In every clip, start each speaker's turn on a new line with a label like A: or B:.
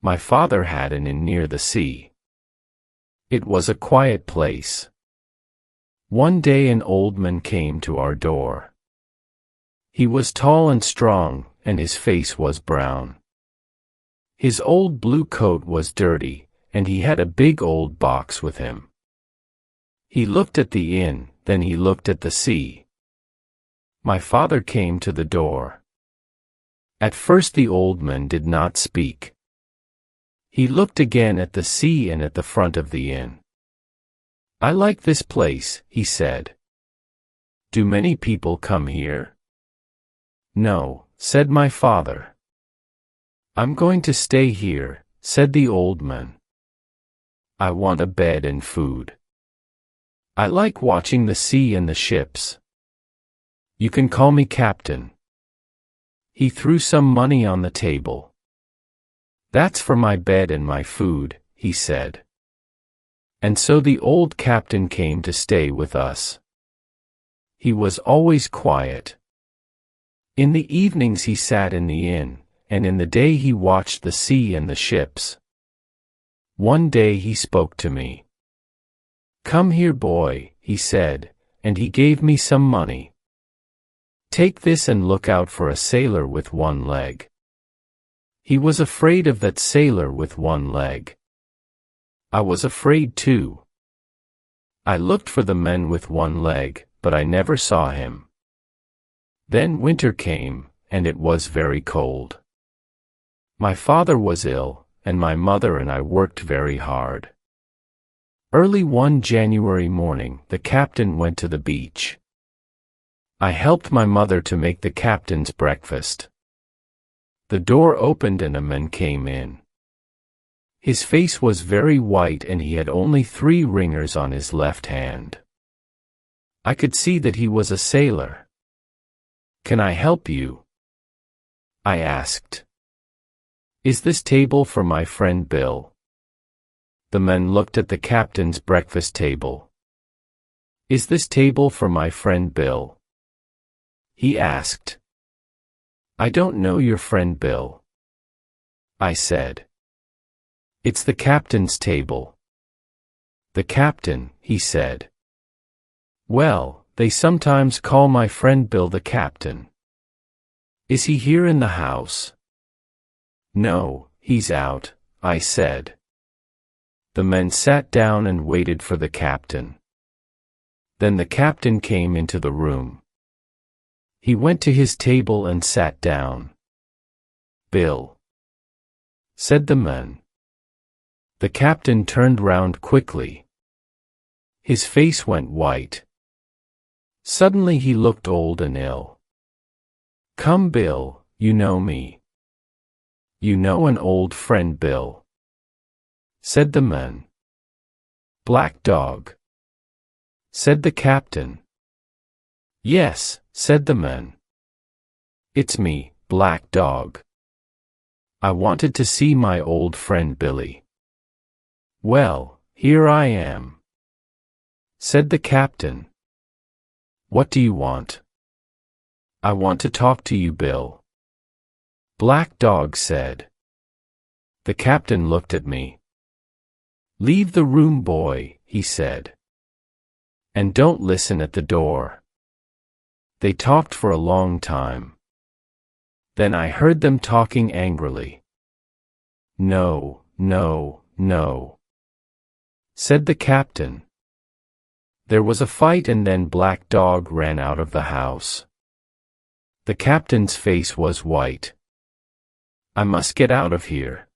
A: My father had an inn near the sea. It was a quiet place. One day an old man came to our door. He was tall and strong, and his face was brown. His old blue coat was dirty, and he had a big old box with him. He looked at the inn, then he looked at the sea. My father came to the door. At first the old man did not speak. He looked again at the sea and at the front of the inn. "I like this place," he said. "Do many people come here?" "No," said my father. "I'm going to stay here," said the old man. "I want a bed and food. I like watching the sea and the ships. You can call me Captain." He threw some money on the table. "That's for my bed and my food," he said. And so the old captain came to stay with us. He was always quiet. In the evenings he sat in the inn, and in the day he watched the sea and the ships. One day he spoke to me. "Come here, boy," he said, and he gave me some money. "Take this and look out for a sailor with one leg." He was afraid of that sailor with one leg. I was afraid too. I looked for the man with one leg, but I never saw him. Then winter came, and it was very cold. My father was ill, and my mother and I worked very hard. Early one January morning, the captain went to the beach. I helped my mother to make the captain's breakfast. The door opened and a man came in. His face was very white and he had only 3 ringers on his left hand. I could see that he was a sailor. "Can I help you?" I asked. "Is this table for my friend Bill?" The man looked at the captain's breakfast table. "Is this table for my friend Bill?" he asked. "I don't know your friend Bill," I said. "It's the captain's table." "The captain," he said. "Well, they sometimes call my friend Bill the captain." "Is he here in the house?" "No, he's out," I said. The men sat down and waited for the captain. Then the captain came into the room. He went to his table and sat down. "Bill," said the man. The captain turned round quickly. His face went white. Suddenly he looked old and ill. "Come, Bill, you know me. You know an old friend, Bill," said the man. "Black Dog," said the captain. "Yes," said the man. "It's me, Black Dog. I wanted to see my old friend Billy." "Well, here I am," said the captain. "What do you want?" "I want to talk to you, Bill," Black Dog said. The captain looked at me. "Leave the room, boy," he said. "And don't listen at the door." They talked for a long time. Then I heard them talking angrily. "No, no, no," said the captain. There was a fight and then Black Dog ran out of the house. The captain's face was white. "I must get out of here,"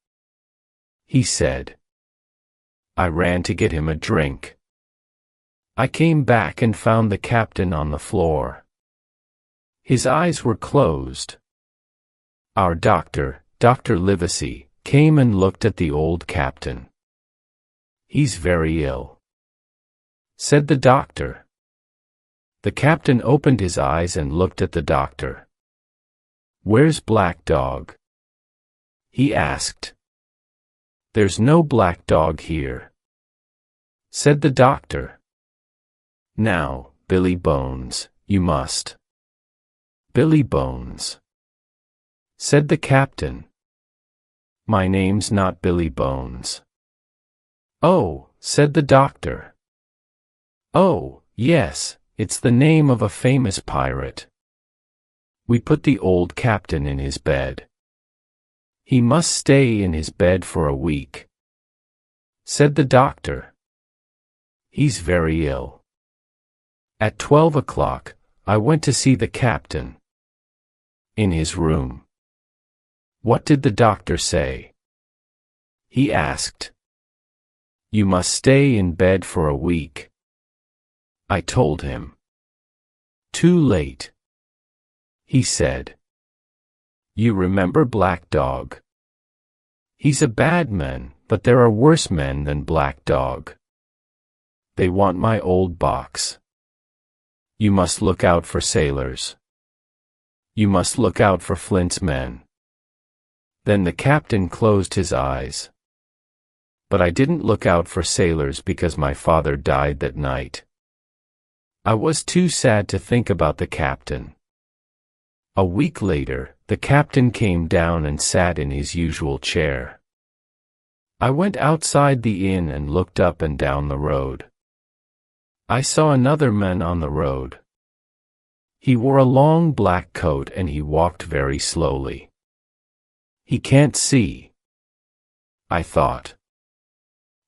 A: he said. I ran to get him a drink. I came back and found the captain on the floor. His eyes were closed. Our doctor, Dr. Livesey, came and looked at the old captain. "He's very ill," said the doctor. The captain opened his eyes and looked at the doctor. "Where's Black Dog?" he asked. "There's no Black Dog here," said the doctor. "Now, Billy Bones, you must." "Billy Bones," said the captain. My name's not Billy Bones. Oh, said the doctor. Oh, yes, it's the name of a famous pirate. We put the old captain in his bed. He must stay in his bed for a week, said the doctor. He's very ill. At 12 o'clock, I went to see the captain. In his room. What did the doctor say? He asked. You must stay in bed for a week. I told him. Too late. He said. You remember Black Dog? He's a bad man, but there are worse men than Black Dog. They want my old box. You must look out for sailors. You must look out for Flint's men. Then the captain closed his eyes. But I didn't look out for sailors because my father died that night. I was too sad to think about the captain. A week later, the captain came down and sat in his usual chair. I went outside the inn and looked up and down the road. I saw another man on the road. He wore a long black coat and he walked very slowly. He can't see, I thought.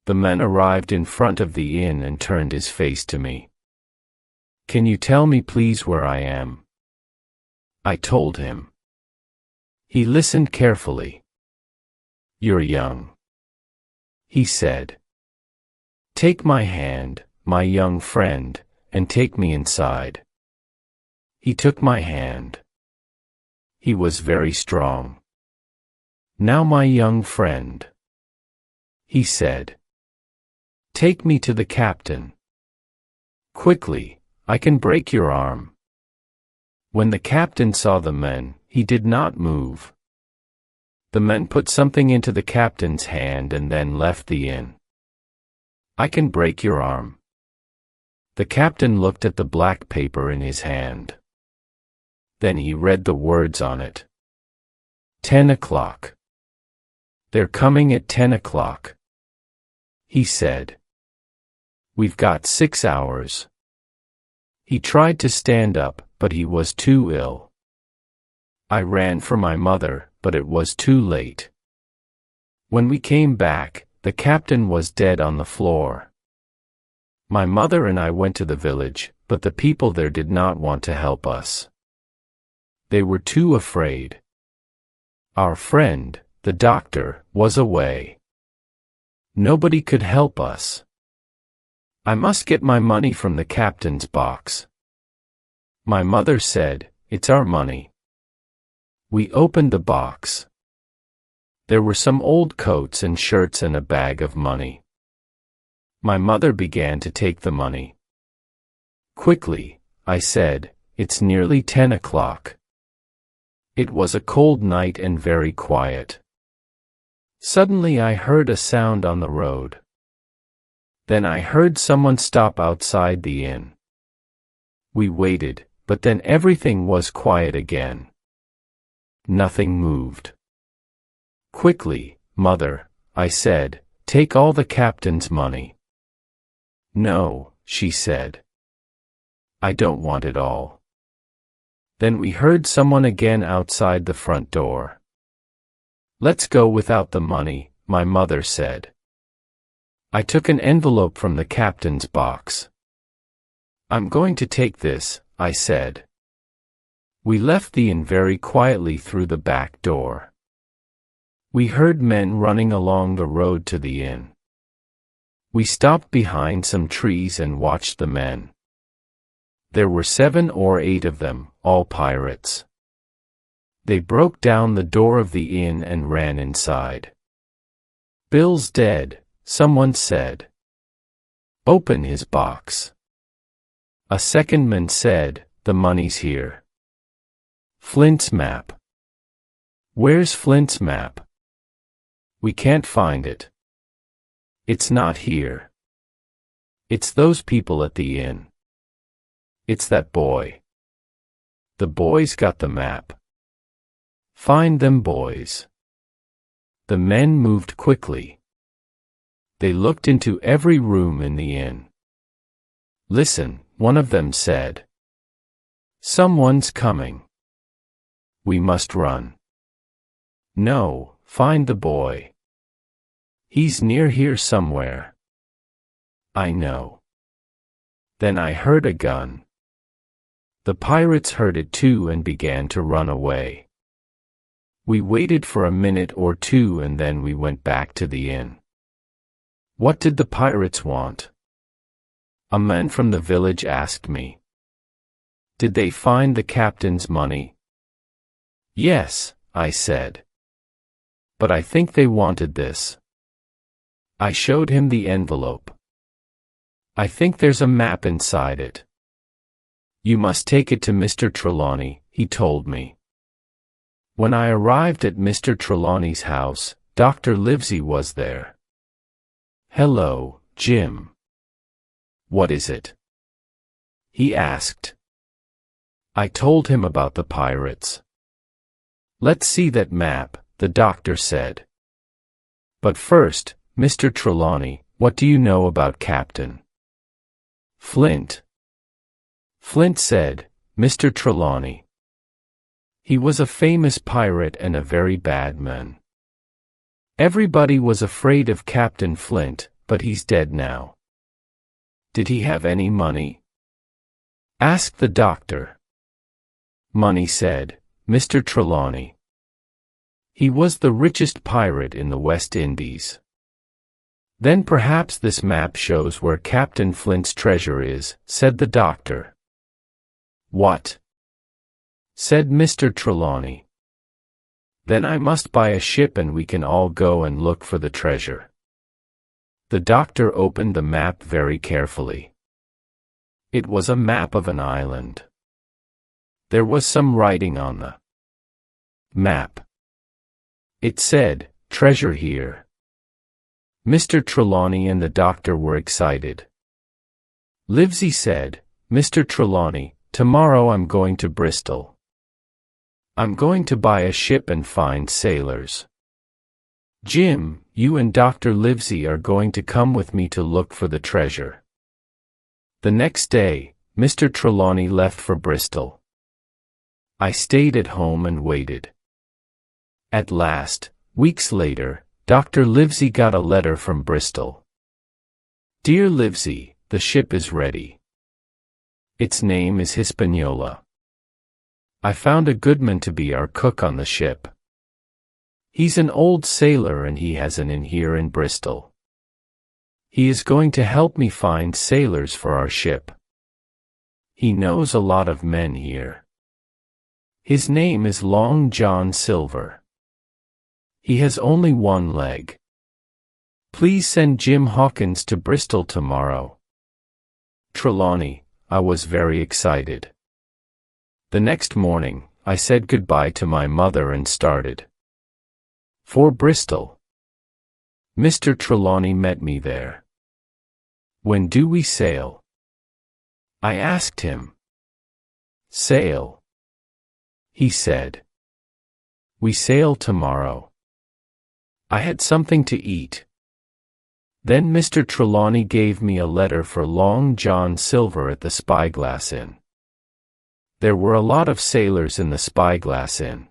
A: The man arrived in front of the inn and turned his face to me. Can you tell me please where I am? I told him. He listened carefully. You're young, he said. Take my hand, my young friend, and take me inside. He took my hand. He was very strong. Now my young friend, he said. Take me to the captain. Quickly, I can break your arm. When the captain saw the men, he did not move. The men put something into the captain's hand and then left the inn. I can break your arm. The captain looked at the black paper in his hand. Then he read the words on it. 10 o'clock. They're coming at 10 o'clock, he said. We've got 6 hours. He tried to stand up, but he was too ill. I ran for my mother, but it was too late. When we came back, the captain was dead on the floor. My mother and I went to the village, but the people there did not want to help us. They were too afraid. Our friend, the doctor, was away. Nobody could help us. I must get my money from the captain's box. My mother said, it's our money. We opened the box. There were some old coats and shirts and a bag of money. My mother began to take the money. Quickly, I said, it's nearly 10 o'clock. It was a cold night and very quiet. Suddenly I heard a sound on the road. Then I heard someone stop outside the inn. We waited, but then everything was quiet again. Nothing moved. Quickly, Mother, I said, take all the captain's money. No, she said. I don't want it all. Then we heard someone again outside the front door. Let's go without the money, my mother said. I took an envelope from the captain's box. I'm going to take this, I said. We left the inn very quietly through the back door. We heard men running along the road to the inn. We stopped behind some trees and watched the men. There were 7 or 8 of them, all pirates. They broke down the door of the inn and ran inside. Bill's dead, someone said. Open his box. A second man said, the money's here. Flint's map. Where's Flint's map? We can't find it. It's not here. It's those people at the inn. It's that boy. The boy's got the map. Find them boys. The men moved quickly. They looked into every room in the inn. "Listen," one of them said. "Someone's coming. We must run." "No, find the boy. He's near here somewhere." "I know." Then I heard a gun. The pirates heard it too and began to run away. We waited for a minute or two and then we went back to the inn. "What did the pirates want?" a man from the village asked me. "Did they find the captain's money?" "Yes," I said. "But I think they wanted this." I showed him the envelope. "I think there's a map inside it." "You must take it to Mr. Trelawney," he told me. When I arrived at Mr. Trelawney's house, Dr. Livesey was there. "Hello, Jim. What is it?" he asked. I told him about the pirates. "Let's see that map," the doctor said. "But first, Mr. Trelawney, what do you know about Captain Flint?" Flint said, "Mr. Trelawney. He was a famous pirate and a very bad man. Everybody was afraid of Captain Flint, but he's dead now." "Did he have any money?" asked the doctor. "Money," said Mr. Trelawney. "He was the richest pirate in the West Indies." "Then perhaps this map shows where Captain Flint's treasure is," said the doctor. "What?" said Mr. Trelawney. "Then I must buy a ship and we can all go and look for the treasure." The doctor opened the map very carefully. It was a map of an island. There was some writing on the map. It said, "Treasure here." Mr. Trelawney and the doctor were excited. Livesey said, "Mr. Trelawney, tomorrow I'm going to Bristol. I'm going to buy a ship and find sailors. Jim, you and Dr. Livesey are going to come with me to look for the treasure." The next day, Mr. Trelawney left for Bristol. I stayed at home and waited. At last, weeks later, Dr. Livesey got a letter from Bristol. "Dear Livesey, the ship is ready. Its name is Hispaniola. I found a good man to be our cook on the ship. He's an old sailor and he has an inn here in Bristol. He is going to help me find sailors for our ship. He knows a lot of men here. His name is Long John Silver. He has only one leg. Please send Jim Hawkins to Bristol tomorrow." Trelawney, I was very excited. The next morning, I said goodbye to my mother and started for Bristol. Mr. Trelawney met me there. "When do we sail?" I asked him. "Sail?" he said. "We sail tomorrow." I had something to eat. Then Mr. Trelawney gave me a letter for Long John Silver at the Spyglass Inn. There were a lot of sailors in the Spyglass Inn.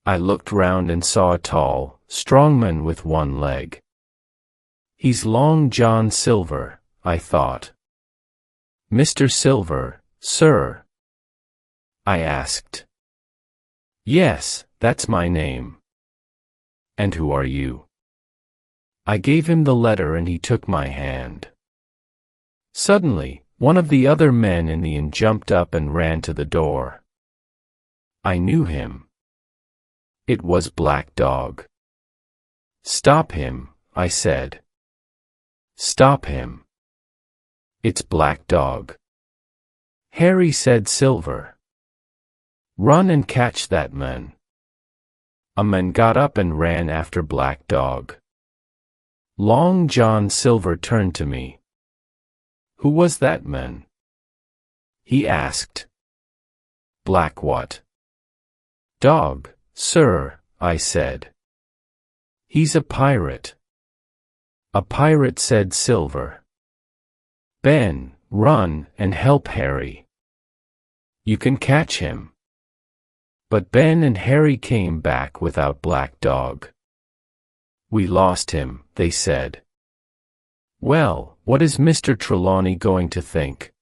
A: I looked round and saw a tall, strong man with one leg. "He's Long John Silver," I thought. "Mr. Silver, sir?" I asked. "Yes, that's my name." "And who are you?" I gave him the letter and he took my hand. Suddenly, one of the other men in the inn jumped up and ran to the door. I knew him. It was Black Dog. "Stop him," I said. "Stop him. It's Black Dog." "Harry," said Silver. "Run and catch that man." A man got up and ran after Black Dog. Long John Silver turned to me. "Who was that man?" he asked. "Black what?" "Dog, sir," I said. He's a pirate. A pirate, said Silver. Ben, run and help Harry. You can catch him. But Ben and Harry came back without Black Dog. We lost him, they said. Well, what is Mr. Trelawney going to think?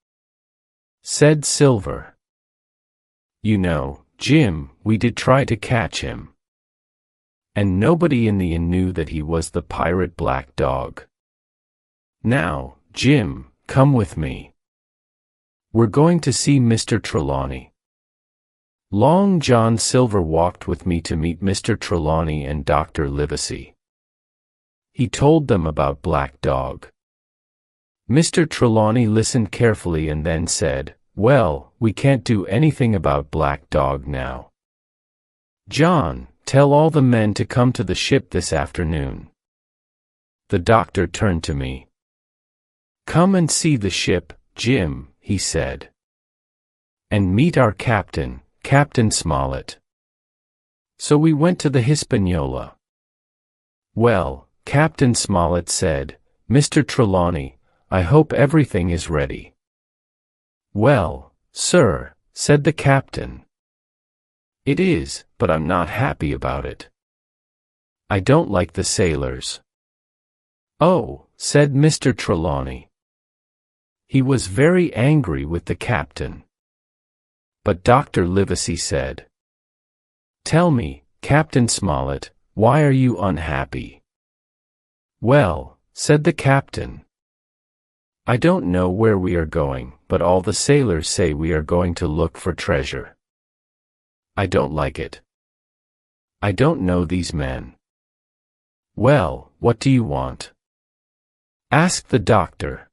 A: Said Silver. You know, Jim, we did try to catch him. And nobody in the inn knew that he was the pirate Black Dog. Now, Jim, come with me. We're going to see Mr. Trelawney. Long John Silver walked with me to meet Mr. Trelawney and Dr. Livesey. He told them about Black Dog. Mr. Trelawney listened carefully and then said, Well, we can't do anything about Black Dog now. John, tell all the men to come to the ship this afternoon. The doctor turned to me. Come and see the ship, Jim, he said. And meet our captain, Captain Smollett. So we went to the Hispaniola. Well, Captain Smollett said, Mr. Trelawney, I hope everything is ready. Well, sir, said the captain. It is, but I'm not happy about it. I don't like the sailors. Oh, said Mr. Trelawney. He was very angry with the captain. But Dr. Livesey said, Tell me, Captain Smollett, why are you unhappy? Well, said the captain. I don't know where we are going, but all the sailors say we are going to look for treasure. I don't like it. I don't know these men. Well, what do you want? Asked the doctor.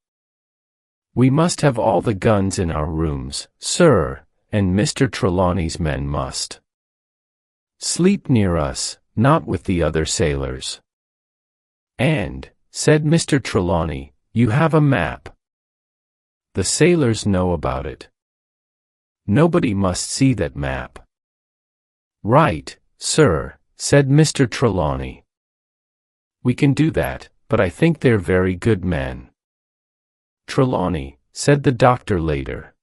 A: We must have all the guns in our rooms, sir, and Mr. Trelawney's men must sleep near us, not with the other sailors. And, said Mr. Trelawney, you have a map. The sailors know about it. Nobody must see that map. Right, sir, said Mr. Trelawney. We can do that, but I think they're very good men. Trelawney, said the doctor later.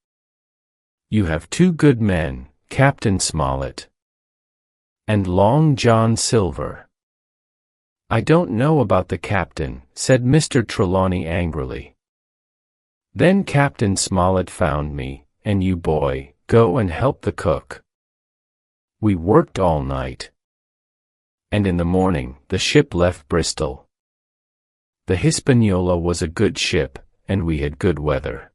A: You have two good men, Captain Smollett and Long John Silver. I don't know about the captain, said Mr. Trelawney angrily. Then Captain Smollett found me, and you boy, go and help the cook. We worked all night. And in the morning, the ship left Bristol. The Hispaniola was a good ship, and we had good weather.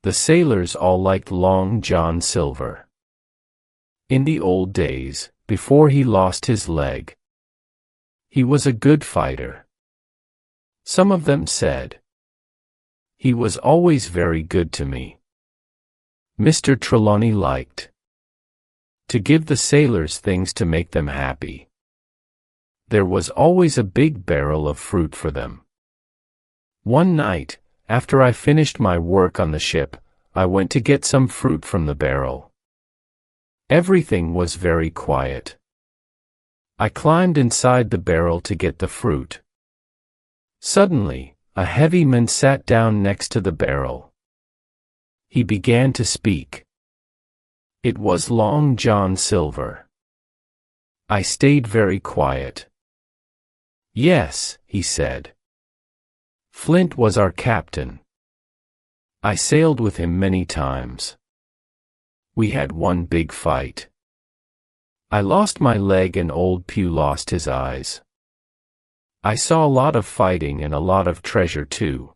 A: The sailors all liked Long John Silver. In the old days, before he lost his leg, he was a good fighter. Some of them said, he was always very good to me. Mr. Trelawney liked to give the sailors things to make them happy. There was always a big barrel of fruit for them. One night, after I finished my work on the ship, I went to get some fruit from the barrel. Everything was very quiet. I climbed inside the barrel to get the fruit. Suddenly, a heavy man sat down next to the barrel. He began to speak. It was Long John Silver. I stayed very quiet. Yes, he said. Flint was our captain. I sailed with him many times. We had one big fight. I lost my leg and old Pew lost his eyes. I saw a lot of fighting and a lot of treasure too.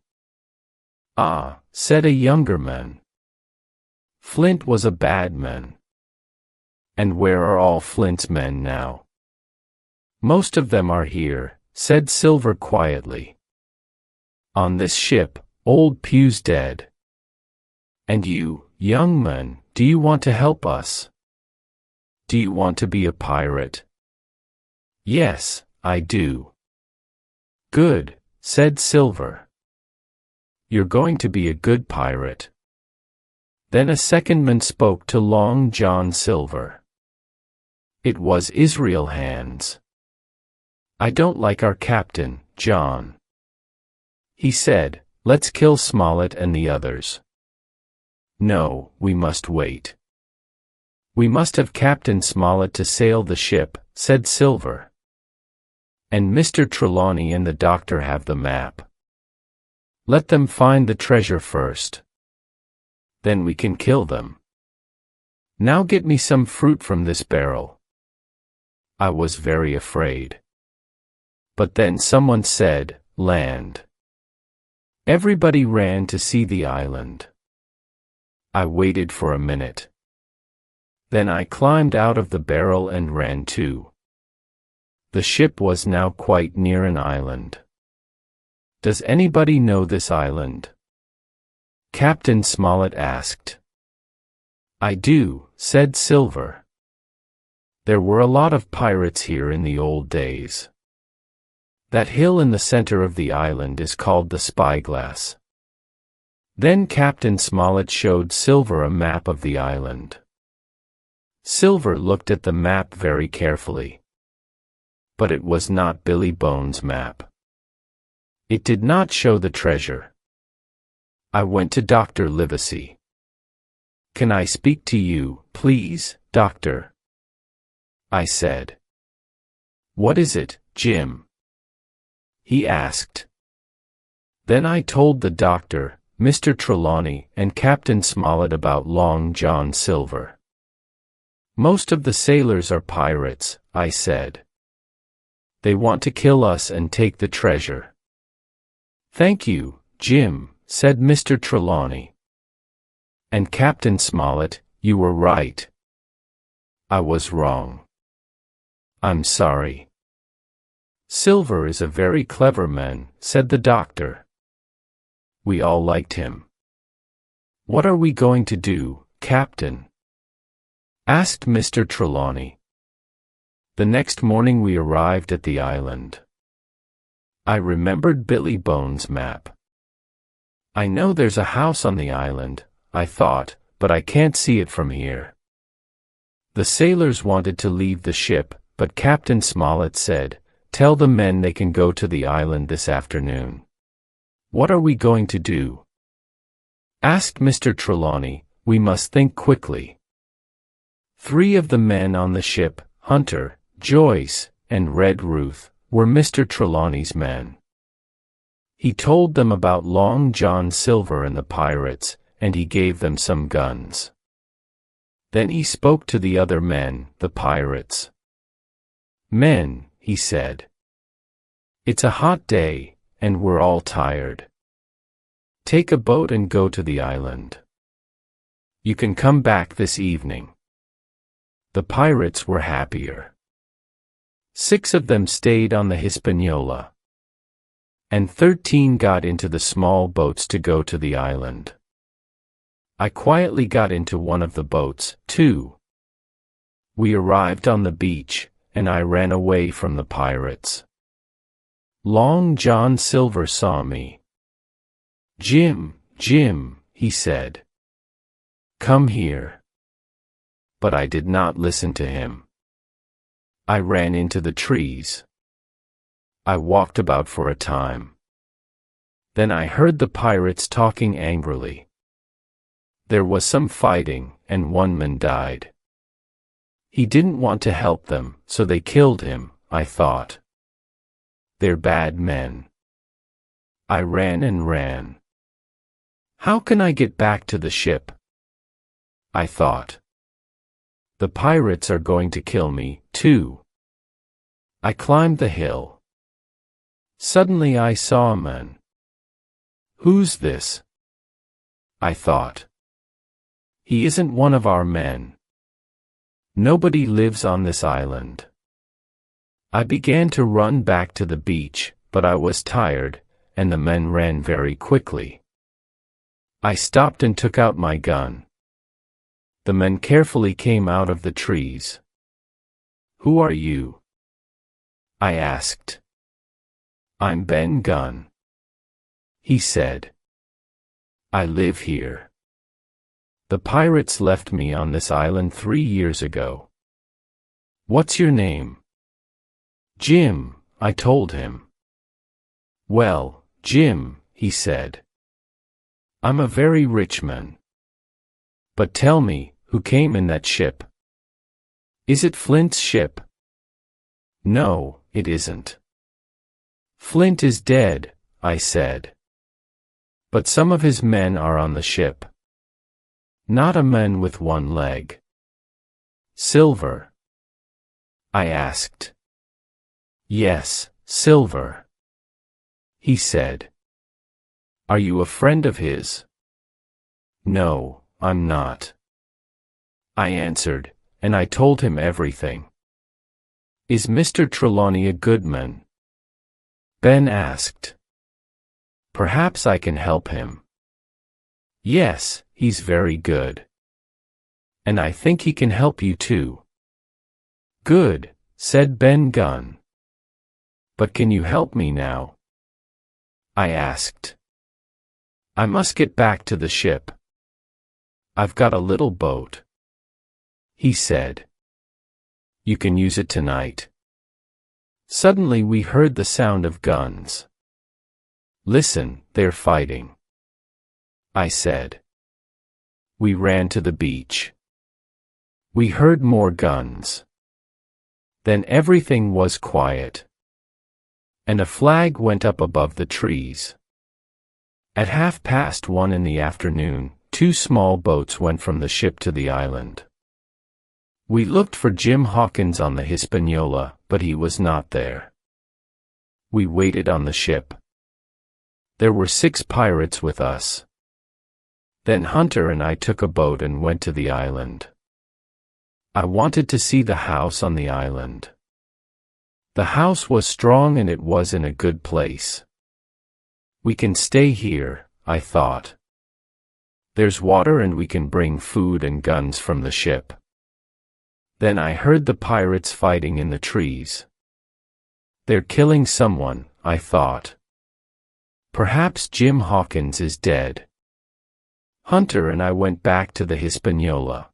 A: Ah, said a younger man. Flint was a bad man. And where are all Flint's men now? Most of them are here, said Silver quietly. On this ship, old Pew's dead. And you, young man, do you want to help us? Do you want to be a pirate? Yes, I do. Good, said Silver. You're going to be a good pirate. Then a second man spoke to Long John Silver. It was Israel Hands. I don't like our captain, John. He said, let's kill Smollett and the others. No, we must wait. We must have Captain Smollett to sail the ship, said Silver. And Mr. Trelawney and the doctor have the map. Let them find the treasure first. Then we can kill them. Now get me some fruit from this barrel. I was very afraid. But then someone said, land. Everybody ran to see the island. I waited for a minute. Then I climbed out of the barrel and ran too. The ship was now quite near an island. Does anybody know this island? Captain Smollett asked. I do, said Silver. There were a lot of pirates here in the old days. That hill in the center of the island is called the Spyglass. Then Captain Smollett showed Silver a map of the island. Silver looked at the map very carefully. But it was not Billy Bones' map. It did not show the treasure. I went to Dr. Livesey. Can I speak to you, please, doctor? I said. What is it, Jim? He asked. Then I told the doctor, Mr. Trelawney, and Captain Smollett about Long John Silver. Most of the sailors are pirates, I said. They want to kill us and take the treasure. Thank you, Jim, said Mr. Trelawney. And Captain Smollett, you were right. I was wrong. I'm sorry. Silver is a very clever man, said the doctor. We all liked him. What are we going to do, Captain? Asked Mr. Trelawney. The next morning we arrived at the island. I remembered Billy Bones' map. I know there's a house on the island, I thought, but I can't see it from here. The sailors wanted to leave the ship, but Captain Smollett said, tell the men they can go to the island this afternoon. What are we going to do? Asked Mr. Trelawney. We must think quickly. 3 of the men on the ship, Hunter, Joyce, and Red Ruth, were Mr. Trelawney's men. He told them about Long John Silver and the pirates, and he gave them some guns. Then he spoke to the other men, the pirates. Men, he said. It's a hot day, and we're all tired. Take a boat and go to the island. You can come back this evening. The pirates were happier. 6 of them stayed on the Hispaniola. And 13 got into the small boats to go to the island. I quietly got into one of the boats, too. We arrived on the beach, and I ran away from the pirates. Long John Silver saw me. Jim, Jim, he said. Come here. But I did not listen to him. I ran into the trees. I walked about for a time. Then I heard the pirates talking angrily. There was some fighting, and one man died. He didn't want to help them, so they killed him, I thought. They're bad men. I ran and ran. How can I get back to the ship? I thought. The pirates are going to kill me, too. I climbed the hill. Suddenly I saw a man. Who's this? I thought. He isn't one of our men. Nobody lives on this island. I began to run back to the beach, but I was tired, and the men ran very quickly. I stopped and took out my gun. The men carefully came out of the trees. Who are you? I asked. I'm Ben Gunn. He said. I live here. The pirates left me on this island 3 years ago. What's your name? Jim, I told him. Well, Jim, he said. I'm a very rich man. But tell me, who came in that ship? Is it Flint's ship? No, it isn't. Flint is dead, I said. But some of his men are on the ship. Not a man with one leg. Silver? I asked. Yes, Silver. He said. Are you a friend of his? No, I'm not. I answered, and I told him everything. Is Mr. Trelawney a good man? Ben asked. Perhaps I can help him. Yes, he's very good. And I think he can help you too. Good, said Ben Gunn. But can you help me now? I asked. I must get back to the ship. I've got a little boat. He said. You can use it tonight. Suddenly we heard the sound of guns. Listen, they're fighting. I said. We ran to the beach. We heard more guns. Then everything was quiet. And a flag went up above the trees. At 1:30 in the afternoon, 2 small boats went from the ship to the island. We looked for Jim Hawkins on the Hispaniola, but he was not there. We waited on the ship. There were 6 pirates with us. Then Hunter and I took a boat and went to the island. I wanted to see the house on the island. The house was strong and it was in a good place. We can stay here, I thought. There's water and we can bring food and guns from the ship. Then I heard the pirates fighting in the trees. They're killing someone, I thought. Perhaps Jim Hawkins is dead. Hunter and I went back to the Hispaniola.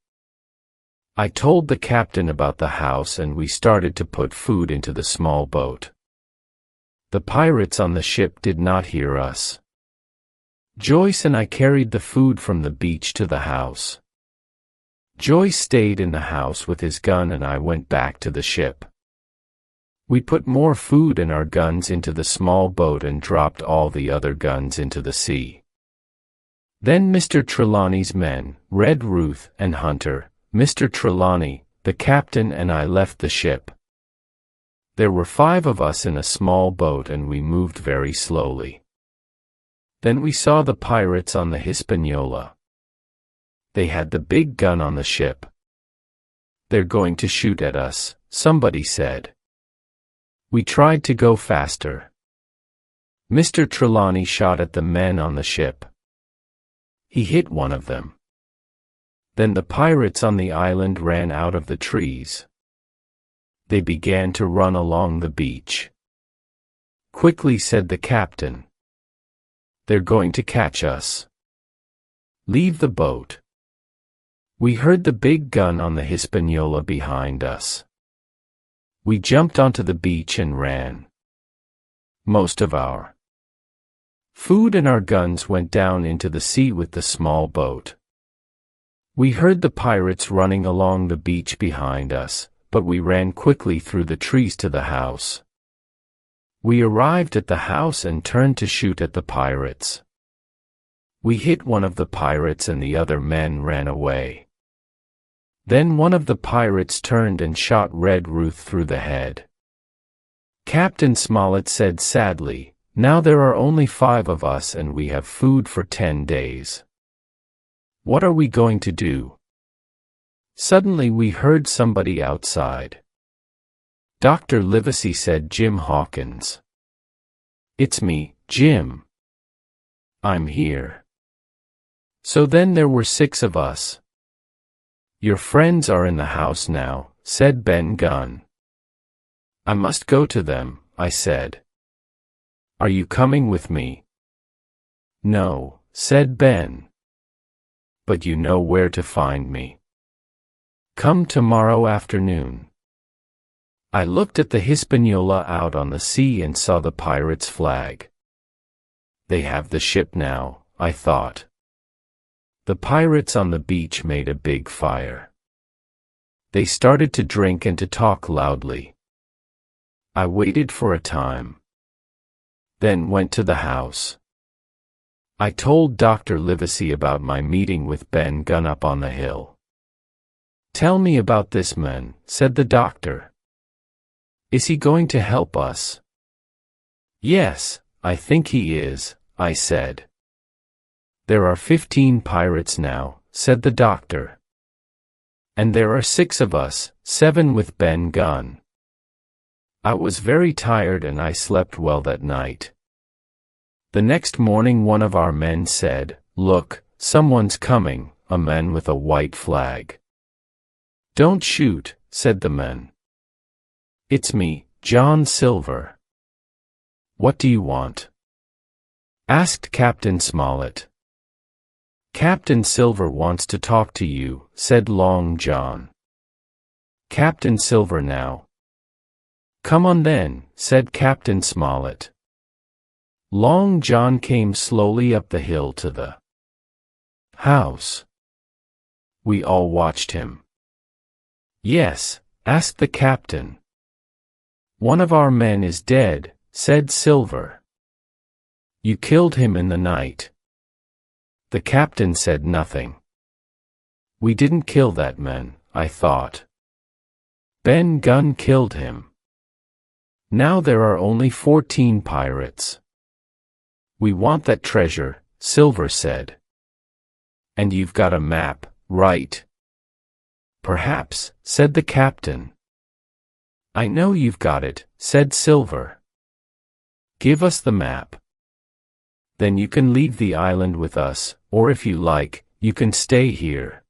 A: I told the captain about the house and we started to put food into the small boat. The pirates on the ship did not hear us. Joyce and I carried the food from the beach to the house. Joyce stayed in the house with his gun and I went back to the ship. We put more food and our guns into the small boat and dropped all the other guns into the sea. Then Mr. Trelawney's men, Red Ruth and Hunter, Mr. Trelawney, the captain and I left the ship. There were 5 of us in a small boat and we moved very slowly. Then we saw the pirates on the Hispaniola. They had the big gun on the ship. They're going to shoot at us, somebody said. We tried to go faster. Mr. Trelawney shot at the men on the ship. He hit one of them. Then the pirates on the island ran out of the trees. They began to run along the beach. Quickly, said the captain. They're going to catch us. Leave the boat. We heard the big gun on the Hispaniola behind us. We jumped onto the beach and ran. Most of our food and our guns went down into the sea with the small boat. We heard the pirates running along the beach behind us, but we ran quickly through the trees to the house. We arrived at the house and turned to shoot at the pirates. We hit one of the pirates and the other men ran away. Then one of the pirates turned and shot Red Ruth through the head. Captain Smollett said sadly, now there are only 5 of us and we have food for 10 days. What are we going to do? Suddenly we heard somebody outside. Dr. Livesey, said Jim Hawkins. It's me, Jim. I'm here. So then there were 6 of us. Your friends are in the house now, said Ben Gunn. I must go to them, I said. Are you coming with me? No, said Ben. But you know where to find me. Come tomorrow afternoon. I looked at the Hispaniola out on the sea and saw the pirates' flag. They have the ship now, I thought. The pirates on the beach made a big fire. They started to drink and to talk loudly. I waited for a time. Then went to the house. I told Dr. Livesey about my meeting with Ben Gunn up on the hill. "Tell me about this man," said the doctor. "Is he going to help us?" "Yes, I think he is," I said. "There are 15 pirates now," said the doctor. "And there are 6 of us, 7 with Ben Gunn." I was very tired and I slept well that night. The next morning one of our men said, "Look, someone's coming, a man with a white flag." "Don't shoot," said the man. "It's me, John Silver." "What do you want?" asked Captain Smollett. "Captain Silver wants to talk to you," said Long John. "Captain Silver now." "Come on then," said Captain Smollett. Long John came slowly up the hill to the house. We all watched him. "Yes?" asked the captain. "One of our men is dead," said Silver. "You killed him in the night." The captain said nothing. "We didn't kill that man," I thought. "Ben Gunn killed him. Now there are only 14 pirates." "We want that treasure," Silver said. "And you've got a map, right?" "Perhaps," said the captain. "I know you've got it," said Silver. "Give us the map. Then you can leave the island with us, or if you like, you can stay here."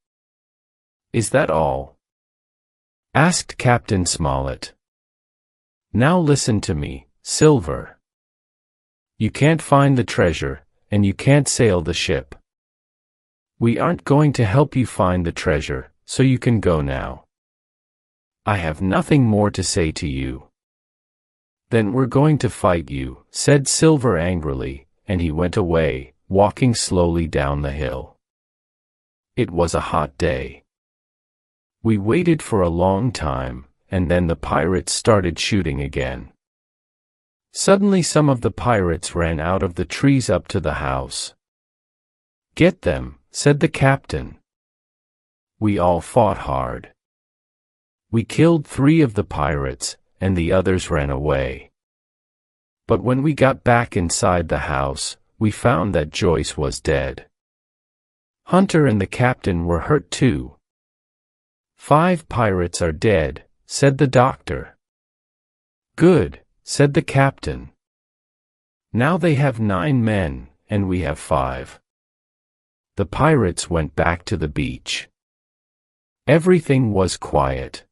A: "Is that all?" asked Captain Smollett. "Now listen to me, Silver. You can't find the treasure, and you can't sail the ship. We aren't going to help you find the treasure, so you can go now. I have nothing more to say to you." "Then we're going to fight you," said Silver angrily, and he went away, walking slowly down the hill. It was a hot day. We waited for a long time, and then the pirates started shooting again. Suddenly some of the pirates ran out of the trees up to the house. "Get them," said the captain. We all fought hard. We killed 3 of the pirates, and the others ran away. But when we got back inside the house, we found that Joyce was dead. Hunter and the captain were hurt too. 5 pirates are dead," said the doctor. "Good," said the captain. "Now they have 9 men, and we have 5. The pirates went back to the beach. Everything was quiet.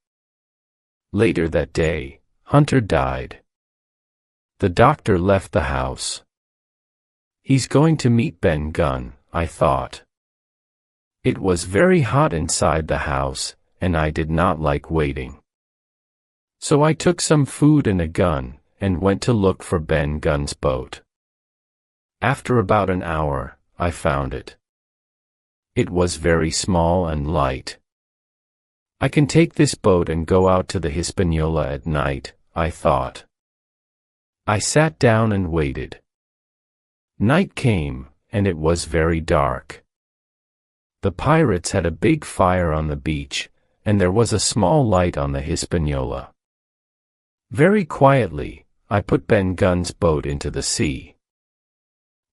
A: Later that day, Hunter died. The doctor left the house. He's going to meet Ben Gunn, I thought. It was very hot inside the house, and I did not like waiting. So I took some food and a gun, and went to look for Ben Gunn's boat. After about an hour, I found it. It was very small and light. I can take this boat and go out to the Hispaniola at night, I thought. I sat down and waited. Night came, and it was very dark. The pirates had a big fire on the beach, and there was a small light on the Hispaniola. Very quietly, I put Ben Gunn's boat into the sea.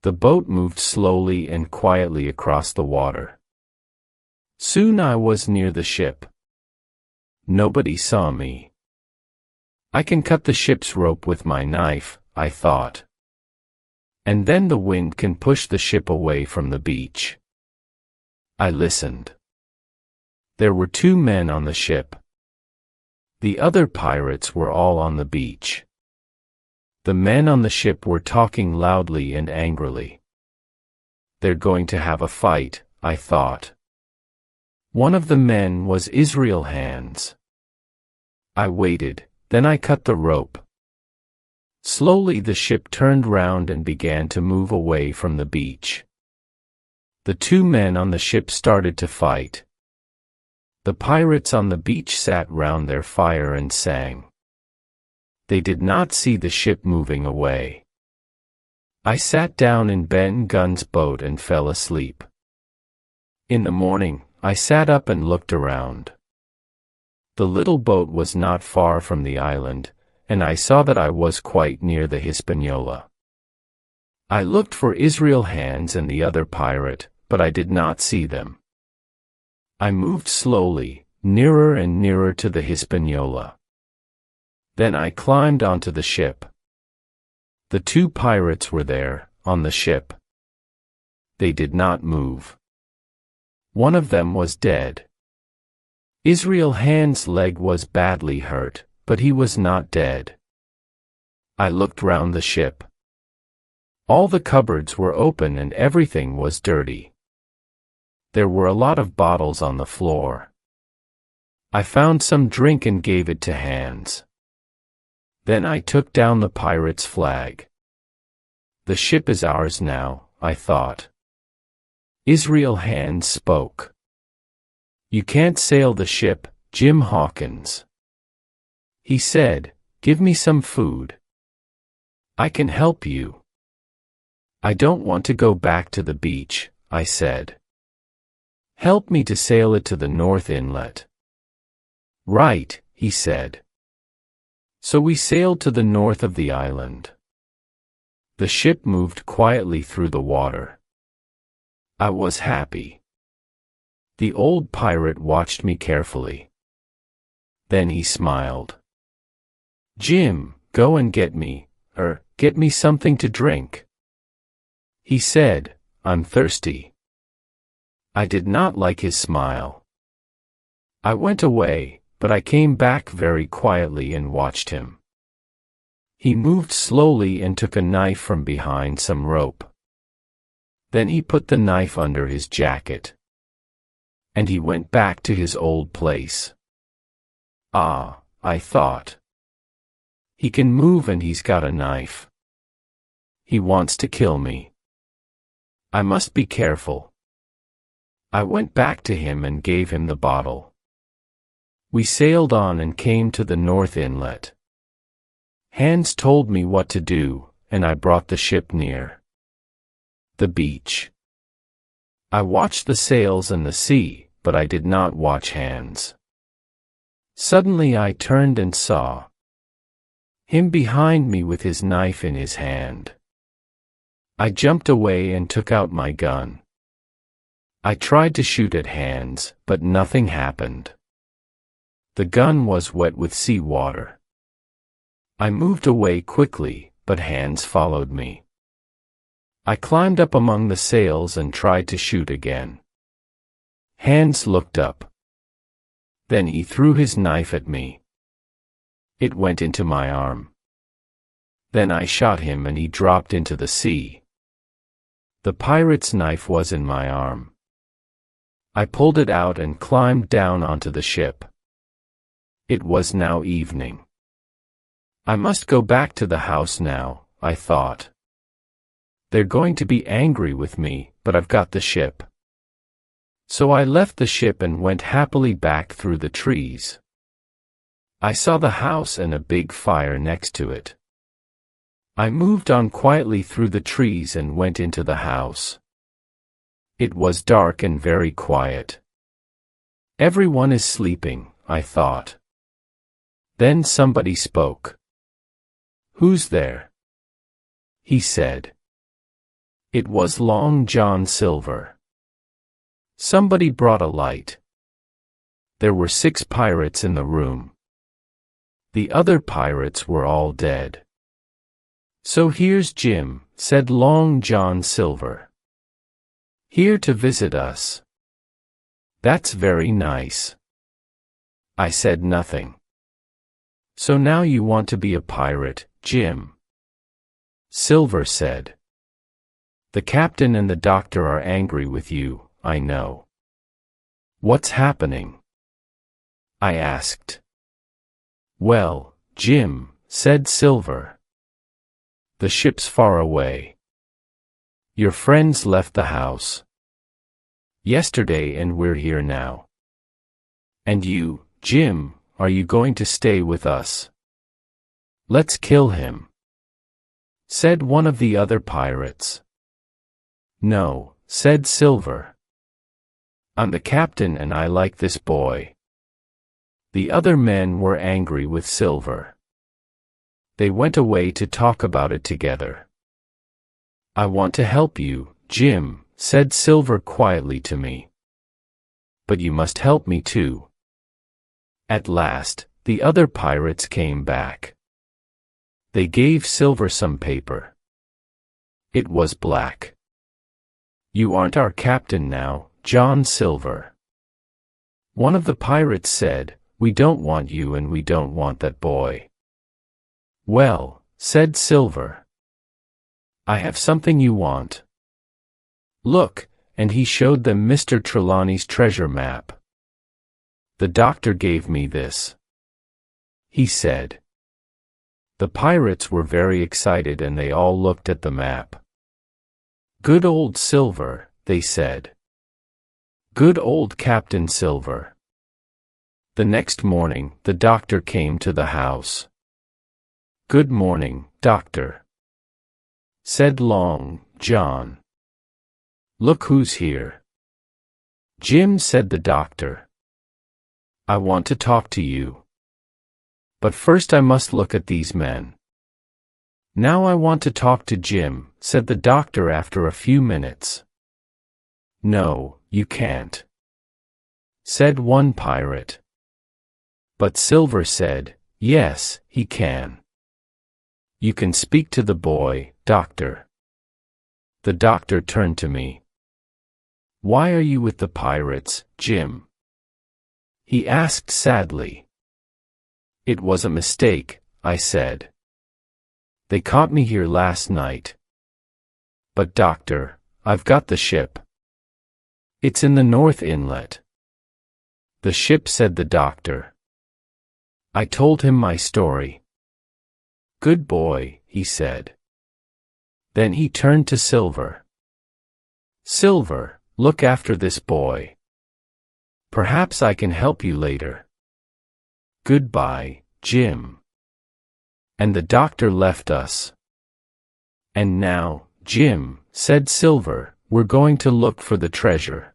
A: The boat moved slowly and quietly across the water. Soon I was near the ship. Nobody saw me. I can cut the ship's rope with my knife, I thought. And then the wind can push the ship away from the beach. I listened. There were 2 men on the ship. The other pirates were all on the beach. The men on the ship were talking loudly and angrily. They're going to have a fight, I thought. One of the men was Israel Hands. I waited, Then I cut the rope. Slowly the ship turned round and began to move away from the beach. The two men on the ship started to fight. The pirates on the beach sat round their fire and sang. They did not see the ship moving away. I sat down in Ben Gunn's boat and fell asleep. In the morning, I sat up and looked around. The little boat was not far from the island, and I saw that I was quite near the Hispaniola. I looked for Israel Hands and the other pirate, but I did not see them. I moved slowly, nearer and nearer to the Hispaniola. Then I climbed onto the ship. The two pirates were there, on the ship. They did not move. One of them was dead. Israel Hand's leg was badly hurt, but he was not dead. I looked round the ship. All the cupboards were open and everything was dirty. There were a lot of bottles on the floor. I found some drink and gave it to Hands. Then I took down the pirate's flag. The ship is ours now, I thought. Israel Hands spoke. You can't sail the ship, Jim Hawkins. He said, give me some food. I can help you. I don't want to go back to the beach, I said. Help me to sail it to the North Inlet. Right, he said. So we sailed to the north of the island. The ship moved quietly through the water. I was happy. The old pirate watched me carefully. Then he smiled. Jim, go and get me something to drink. He said, I'm thirsty. I did not like his smile. I went away, but I came back very quietly and watched him. He moved slowly and took a knife from behind some rope. Then he put the knife under his jacket. And he went back to his old place. Ah, I thought. He can move and he's got a knife. He wants to kill me. I must be careful. I went back to him and gave him the bottle. We sailed on and came to the North Inlet. Hands told me what to do, and I brought the ship near the beach. I watched the sails and the sea, but I did not watch Hands. Suddenly I turned and saw him behind me with his knife in his hand. I jumped away and took out my gun. I tried to shoot at Hands, but nothing happened. The gun was wet with seawater. I moved away quickly, but Hands followed me. I climbed up among the sails and tried to shoot again. Hands looked up. Then he threw his knife at me. It went into my arm. Then I shot him and he dropped into the sea. The pirate's knife was in my arm. I pulled it out and climbed down onto the ship. It was now evening. I must go back to the house now, I thought. They're going to be angry with me, but I've got the ship. So I left the ship and went happily back through the trees. I saw the house and a big fire next to it. I moved on quietly through the trees and went into the house. It was dark and very quiet. Everyone is sleeping, I thought. Then somebody spoke. Who's there? He said. It was Long John Silver. Somebody brought a light. There were 6 pirates in the room. The other pirates were all dead. So here's Jim, said Long John Silver. Here to visit us. That's very nice. I said nothing. So now you want to be a pirate, Jim? Silver said. The captain and the doctor are angry with you, I know. What's happening? I asked. Well, Jim," said Silver. "The ship's far away. Your friends left the house yesterday and we're here now. And you, Jim, are you going to stay with us?" "Let's kill him," said one of the other pirates. "No," said Silver. "I'm the captain and I like this boy." The other men were angry with Silver. They went away to talk about it together. "I want to help you, Jim," said Silver quietly to me. "But you must help me too." At last, the other pirates came back. They gave Silver some paper. It was black. "You aren't our captain now, John Silver." One of the pirates said, "We don't want you and we don't want that boy." "Well," said Silver, "I have something you want. Look," and he showed them Mr. Trelawney's treasure map. "The doctor gave me this," he said. The pirates were very excited and they all looked at the map. "Good old Silver," they said. "Good old Captain Silver." The next morning, the doctor came to the house. "Good morning, Doctor," said Long John. "Look who's here." "Jim," said the doctor. "I want to talk to you. But first I must look at these men." "Now I want to talk to Jim," said the doctor after a few minutes. "No, you can't," said one pirate. But Silver said, "Yes, he can. You can speak to the boy, Doctor." The doctor turned to me. "Why are you with the pirates, Jim?" he asked sadly. "It was a mistake," I said. "They caught me here last night." "But Doctor, I've got the ship. It's in the North Inlet." "The ship," said the doctor. I told him my story. "Good boy," he said. Then he turned to Silver. "Silver, look after this boy. Perhaps I can help you later. Goodbye, Jim." And the doctor left us. "And now, Jim," said Silver, "we're going to look for the treasure."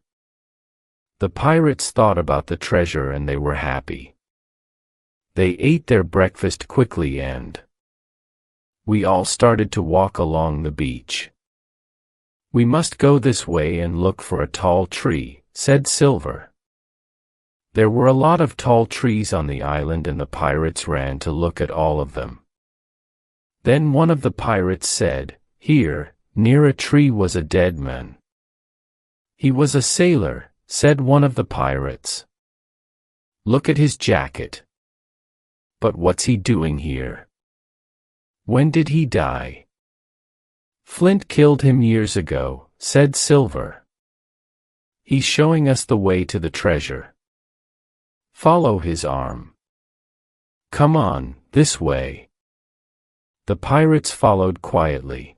A: The pirates thought about the treasure and they were happy. They ate their breakfast quickly and we all started to walk along the beach. "We must go this way and look for a tall tree," said Silver. There were a lot of tall trees on the island and the pirates ran to look at all of them. Then one of the pirates said, "Here, near a tree was a dead man." "He was a sailor," said one of the pirates. "Look at his jacket." "But what's he doing here? When did he die?" "Flint killed him years ago," said Silver. "He's showing us the way to the treasure. Follow his arm. Come on, this way." The pirates followed quietly.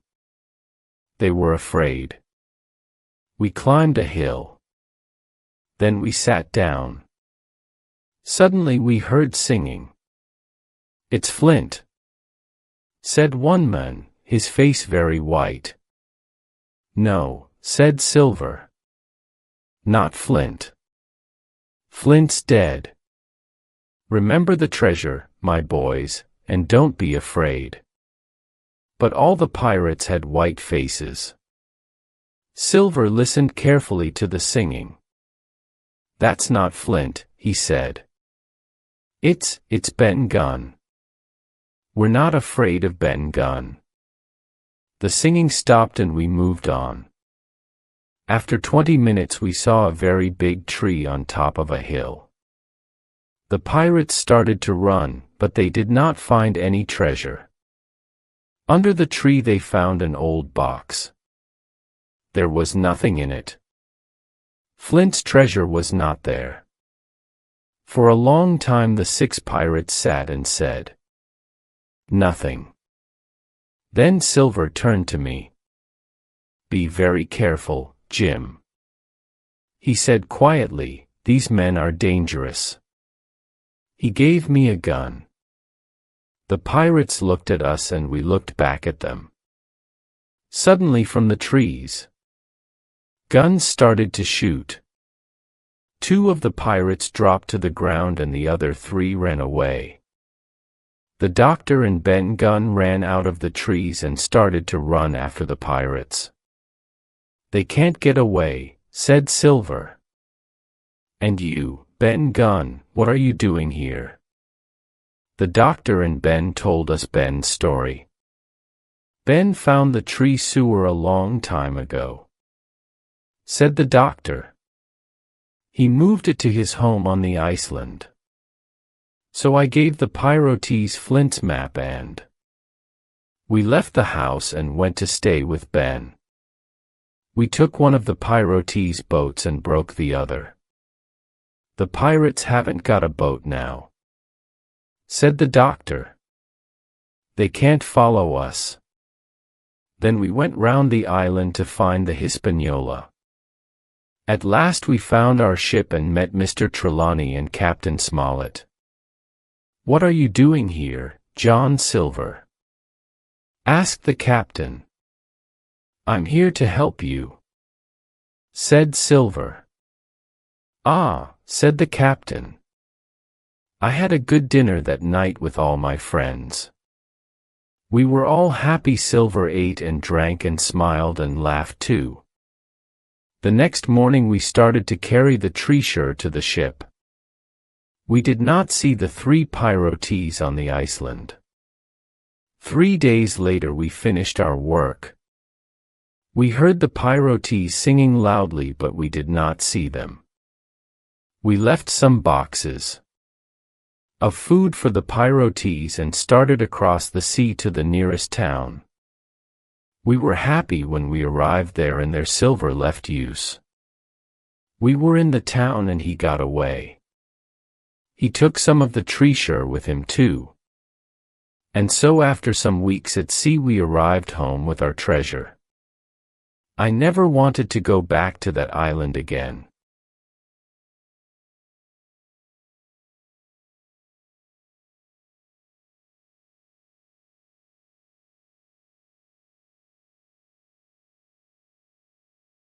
A: They were afraid. We climbed a hill. Then we sat down. Suddenly we heard singing. "It's Flint," said one man, his face very white. "No," said Silver. "Not Flint. Flint's dead. Remember the treasure, my boys, and don't be afraid." But all the pirates had white faces. Silver listened carefully to the singing. "That's not Flint," he said. It's Ben Gunn. We're not afraid of Ben Gunn." The singing stopped and we moved on. After 20 minutes we saw a very big tree on top of a hill. The pirates started to run, but they did not find any treasure. Under the tree they found an old box. There was nothing in it. Flint's treasure was not there. For a long time the 6 pirates sat and said, Nothing. Then Silver turned to me. "Be very careful, Jim," he said quietly. "These men are dangerous." He gave me a gun. The pirates looked at us and we looked back at them. Suddenly from the trees, guns started to shoot. 2 of the pirates dropped to the ground and the other 3 ran away. The doctor and Ben Gunn ran out of the trees and started to run after the pirates. "They can't get away," said Silver. "And you, Ben Gunn, what are you doing here?" The doctor and Ben told us Ben's story. "Ben found the tree sewer a long time ago," said the doctor. "He moved it to his home on the Iceland. So I gave the pirates Flint's map and we left the house and went to stay with Ben. We took one of the pirates' boats and broke the other. The pirates haven't got a boat now," said the doctor. "They can't follow us." Then we went round the island to find the Hispaniola. At last we found our ship and met Mr. Trelawney and Captain Smollett. "What are you doing here, John Silver?" asked the captain. "I'm here to help you," said Silver. "Ah," said the captain. "I had a good dinner that night with all my friends. We were all happy." Silver ate and drank and smiled and laughed too. The next morning we started to carry the treasure to the ship. We did not see the 3 pirates on the Iceland. 3 days later we finished our work. We heard the pirates singing loudly but we did not see them. We left some boxes of food for the pirates and started across the sea to the nearest town. We were happy when we arrived there and their Silver left us. We were in the town and he got away. He took some of the treasure with him too. And so after some weeks at sea we arrived home with our treasure. I never wanted to go back to that island again.